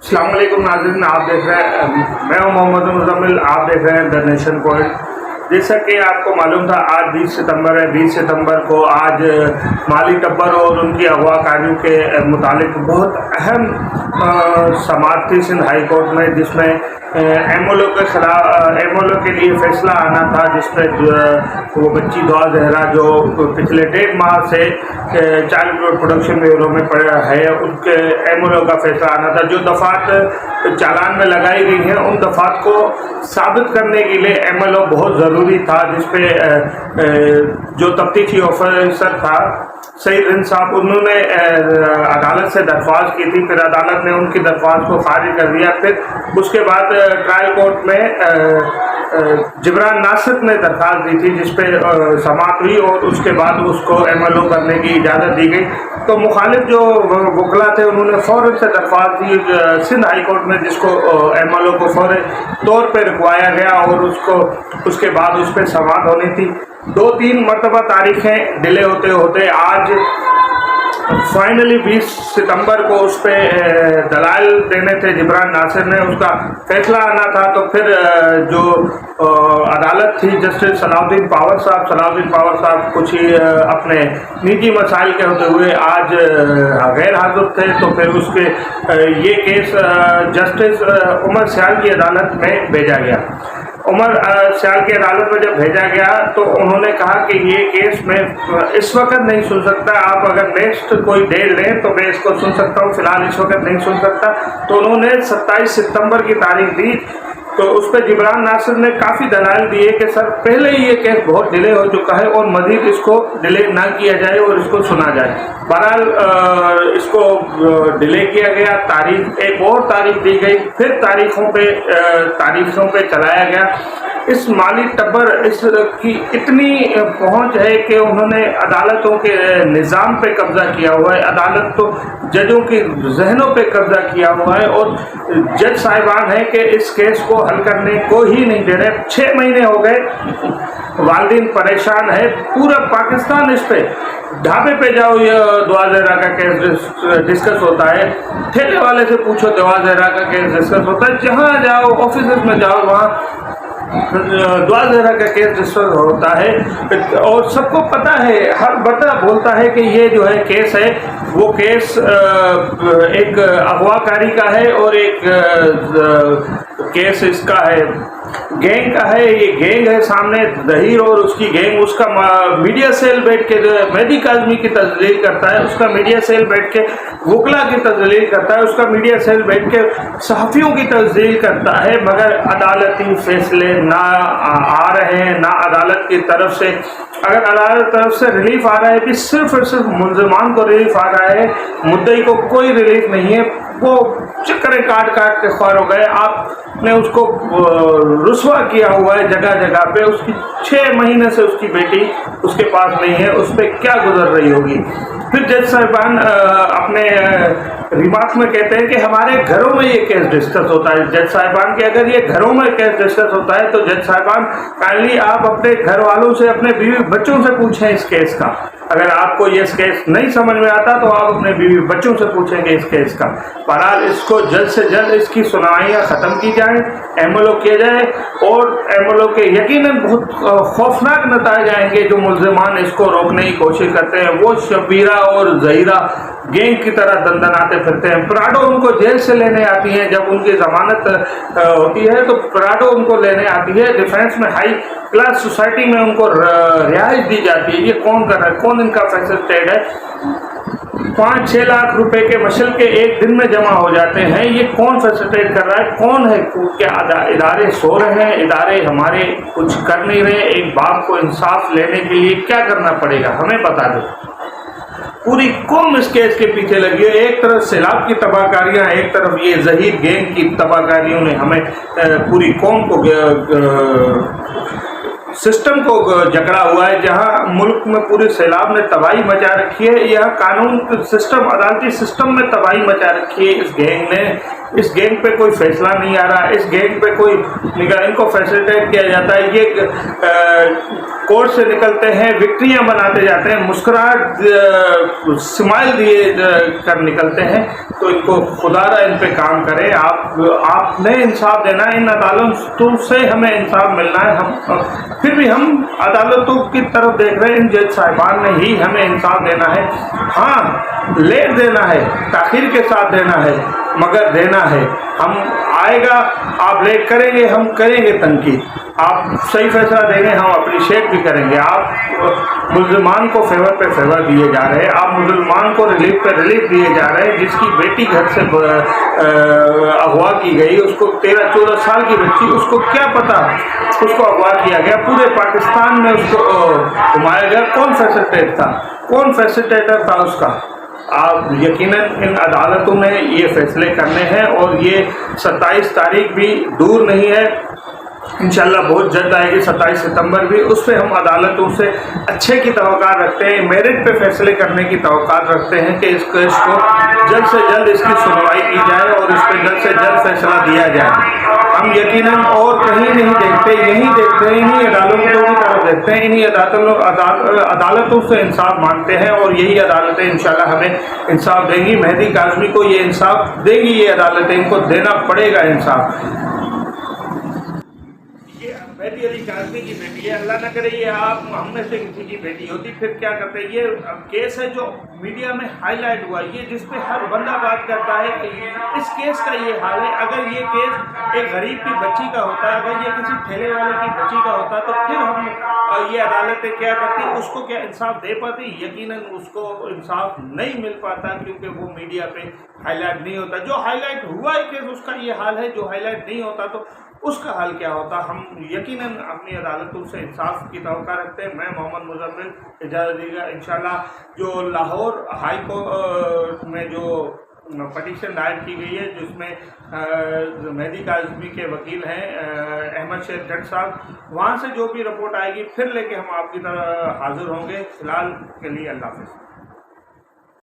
अस्सलाम वालेकुम नाज़रीन, आप देख रहे हैं, मैं हूं मोहम्मद मुज़म्मिल, आप देख रहे हैं द नेशन पॉइंट। जैसा कि आपको मालूम था, आज 20 सितंबर है। 20 सितंबर को आज माली टब्बर और उनकी अगवाकारियों के मुतालिक बहुत अहम समाअत थी सिंध हाई कोर्ट में, जिसमें एमओलो के खिलाफ एमओलो के लिए फैसला आना था, जिसमें वो बच्ची दुआ जहरा जो पिछले 1.5 माह से चाइल्ड प्रोडक्शन ब्यूरो में है, उनके एमओलो का फैसला आना था। जो दफात चालान में लगाई गई हैं, उन दफात को साबित करने के लिए एमओलो बहुत ज़रूरी था, जिसपे जो तफ्तीशी ऑफिसर था सईद हिंद साहब, उन्होंने अदालत से दरख्वास्त की थी। फिर अदालत ने उनकी दरख्वास्त को खारिज कर दिया। फिर उसके बाद ट्रायल कोर्ट में जिब्रान नासिर ने दरख्वास्त दी थी, जिस पे समाअत हुई और उसके बाद उसको एमएलओ करने की इजाज़त दी गई। तो मुखालिफ जो वकला थे, उन्होंने फ़ौरन से दरख्वास्त दी सिंध हाई कोर्ट में, जिसको एमएलओ को फौरी तौर पर रुकवाया गया और उसके बाद उस पर समाअत होनी थी। 2-3 मरतबा तारीखें डिले होते होते आज फाइनली 20 सितंबर को उस पर दलाल देने थे जिब्रान नासिर ने, उसका फैसला आना था। तो फिर जो अदालत थी, जस्टिस सलाउद्दीन पावर साहब कुछ ही अपने निजी मसाइल के होते हुए आज गैर हाजिर थे। तो फिर उसके ये केस जस्टिस उमर सियाल की अदालत में भेजा गया। उमर सियाल की अदालत में जब भेजा गया तो उन्होंने कहा कि ये केस मैं इस वक्त नहीं सुन सकता, आप अगर नेक्स्ट कोई डेट लें तो मैं इसको सुन सकता हूँ, फिलहाल इस वक्त नहीं सुन सकता। तो उन्होंने 27 सितंबर की तारीख दी। तो उस पर जिब्रान नासिर ने काफ़ी दलाइल दिए कि सर पहले ही ये केस बहुत डिले हो चुका है और मज़ीद इसको डिले ना किया जाए और इसको सुना जाए। बहरहाल इसको डिले किया गया, एक और तारीख दी गई, फिर तारीखों पे चलाया गया। इस माली टब्बर की इतनी पहुंच है कि उन्होंने अदालतों के निज़ाम पे कब्जा किया हुआ है, अदालत तो जजों के जहनों पे कब्जा किया हुआ है और जज साहिबान है कि इस केस को हल करने को ही नहीं दे रहे। 6 महीने हो गए, वालिदैन परेशान है, पूरा पाकिस्तान इस पे। ढाबे पे जाओ, ये दुआ जहरा का केस डिस्कस होता है, ठेले वाले से पूछो दुआ जहरा का केस डिस्कस होता है, जहाँ जाओ ऑफिस में जाओ वहाँ दुआ जहरा का केस डिस्कस होता है। और सबको पता है, हर बंदा बोलता है कि ये जो है केस है, वो केस एक अगवाकारी का है और एक केस इसका है गैंग का है। ये गैंग है सामने दहीर और उसकी गैंग, उसका मीडिया सेल बैठ के मेहदी काज़मी की तजलील करता है, उसका मीडिया सेल बैठ के वकला की तजलील करता है, उसका मीडिया सेल बैठ के सहाफ़ियों की तजलील करता है। मगर अदालती फैसले ना आ रहे हैं, ना अदालत की तरफ से, अगर अदालत की तरफ से रिलीफ आ रहा है भी सिर्फ और सिर्फ मुलजमान को रिलीफ आ रहा है, मुद्दई को कोई रिलीफ नहीं है। वो चक्करें काट के ख्वार हो गए। आपने उसको रुस्वा किया हुआ है जगह जगह पे। उसकी 6 महीने से उसकी बेटी उसके पास नहीं है, उस पर क्या गुजर रही होगी। फिर जज साहिबान अपने रिमार्क में कहते हैं कि हमारे घरों में ये केस डिस्कस होता है। जज साहिबान के अगर ये घरों में केस डिस्कस होता है तो जज साहिबान काइंडली आप अपने घर वालों से, अपने बीवी बच्चों से पूछें इस केस का। अगर आपको ये केस नहीं समझ में आता तो आप अपने बीवी बच्चों से पूछेंगे इस केस का। बहरहाल इसको जल्द से जल्द इसकी सुनवाइयाँ ख़त्म की जाए, एमएलओ किया जाए और एमएलओ के यकीनन बहुत खौफनाक नतीजे आएंगे। जो मुल्ज़िमान इसको रोकने की कोशिश करते हैं, वो शबीरा और ज़हीरा गैंग की तरह दंदनाते फिरते हैं। पराडो उनको जेल से लेने आती है, जब उनकी ज़मानत होती है तो पराडो उनको लेने आती है। डिफेंस में हाई क्लास सोसाइटी में उनको रिहाइश दी जाती है। ये कौन कर रहा है, कौन इनका फैसिलिटेट है? 5-6 लाख रुपए के मशल के एक दिन में जमा हो जाते हैं। ये कौन फैसिलिटेट कर रहा है, कौन है? क्या इदारे सो रहे हैं, इदारे हमारे कुछ कर नहीं रहे? एक बाप को इंसाफ लेने के लिए क्या करना पड़ेगा, हमें बता दो। पूरी कौम इस केस के पीछे लगी है। एक तरफ सैलाब की तबाहकारियाँ, एक तरफ ये ज़हीर गैंग की तबाहकारियों ने हमें पूरी कौम को सिस्टम को जकड़ा हुआ है। जहां मुल्क में पूरे सैलाब ने तबाही मचा रखी है, यह कानून सिस्टम, अदालती सिस्टम में तबाही मचा रखी है इस गैंग ने। इस गैंग पे कोई फैसला नहीं आ रहा, इस गैंग पे कोई निगाह, इनको फैसिलिटेट किया जाता है। ये कोर्ट से निकलते हैं, विक्ट्रियां बनाते जाते हैं, मुस्कुराहट स्माइल दिए कर निकलते हैं। تو ان کو خدا ان پہ کام کرے. آپ نے انصاف دینا ہے, ان عدالتوں سے ہمیں انصاف ملنا ہے. ہم پھر بھی ہم عدالتوں کی طرف دیکھ رہے ہیں, ان جج صاحبان نے ہی ہمیں انصاف دینا ہے. ہاں لیٹ دینا ہے, تاخیر کے ساتھ دینا ہے, مگر دینا ہے. ہم آئے گا, آپ لیٹ کریں گے, ہم کریں گے تنقید. آپ صحیح فیصلہ دیں گے, ہم اپریشیٹ بھی کریں گے. آپ ملزمان کو فیور پہ فیور دیے جا رہے ہیں, آپ ملزمان کو ریلیف پہ ریلیف دیے جا رہے ہیں. جس کی بیٹی گھر سے اغوا کی گئی, اس کو 13-14 سال کی بچی, اس کو کیا پتا اس کو اغوا کیا گیا, پورے پاکستان میں اس کو گھمایا گیا. کون فیسلٹیٹ تھا, کون فیسلٹیٹر تھا اس کا؟ آپ یقیناً ان عدالتوں نے یہ فیصلے کرنے ہیں, اور یہ 27 تاریخ بھی دور نہیں ہے. انشاءاللہ بہت جلد آئے گی 27 ستمبر بھی. اس پہ ہم عدالتوں سے اچھے کی توقع رکھتے ہیں, میرٹ پہ فیصلے کرنے کی توقع رکھتے ہیں کہ اس کیس کو جلد سے جلد اس کی سنوائی کی جائے اور اس پہ جلد سے جلد فیصلہ دیا جائے. ہم یقیناً اور کہیں نہیں دیکھتے, یہیں دیکھتے ہیں, انہی عدالتوں کی طرف دیکھتے ہیں, انہی عدالتوں سے انصاف مانگتے ہیں, اور یہی عدالتیں انشاءاللہ ہمیں انصاف دیں گی. مہدی کاظمی کو یہ انصاف دیں گی, یہ عدالتیں, ان کو دینا پڑے گا انصاف. مہدی علی کاظمی کی بیٹی ہے, اللہ نہ کرے یہ آپ ہم میں سے کسی کی بیٹی ہوتی, پھر کیا کرتے. یہ کیس ہے جو میڈیا میں ہائی لائٹ ہوا, یہ جس پہ ہر بندہ بات کرتا ہے کہ اس کیس کا یہ حال ہے. اگر یہ کیس ایک غریب کی بچی کا ہوتا, اگر یہ کسی ٹھیلے والے کی بچی کا ہوتا, تو پھر ہم یہ عدالتیں کیا کرتی, اس کو کیا انصاف دے پاتی؟ یقیناً اس کو انصاف نہیں مل پاتا, کیونکہ وہ میڈیا پہ ہائی لائٹ نہیں ہوتا. جو ہائی لائٹ ہوا ہے کیس, اس کا یہ حال ہے. جو ہائی لائٹ نہیں ہوتا تو اس کا حال کیا ہوتا؟ ہم یقیناً اپنی عدالتوں سے انصاف کی توقع رکھتے ہیں. میں محمد مزمل اجازت دیجیے گا. انشاءاللہ جو لاہور ہائی کورٹ میں جو پٹیشن دائر کی گئی ہے, جس میں مہدی کاظمی کے وکیل ہیں احمد شیر جٹ صاحب, وہاں سے جو بھی رپورٹ آئے گی پھر لے کے ہم آپ کی طرح حاضر ہوں گے. فی الحال کے لیے اللہ حافظ.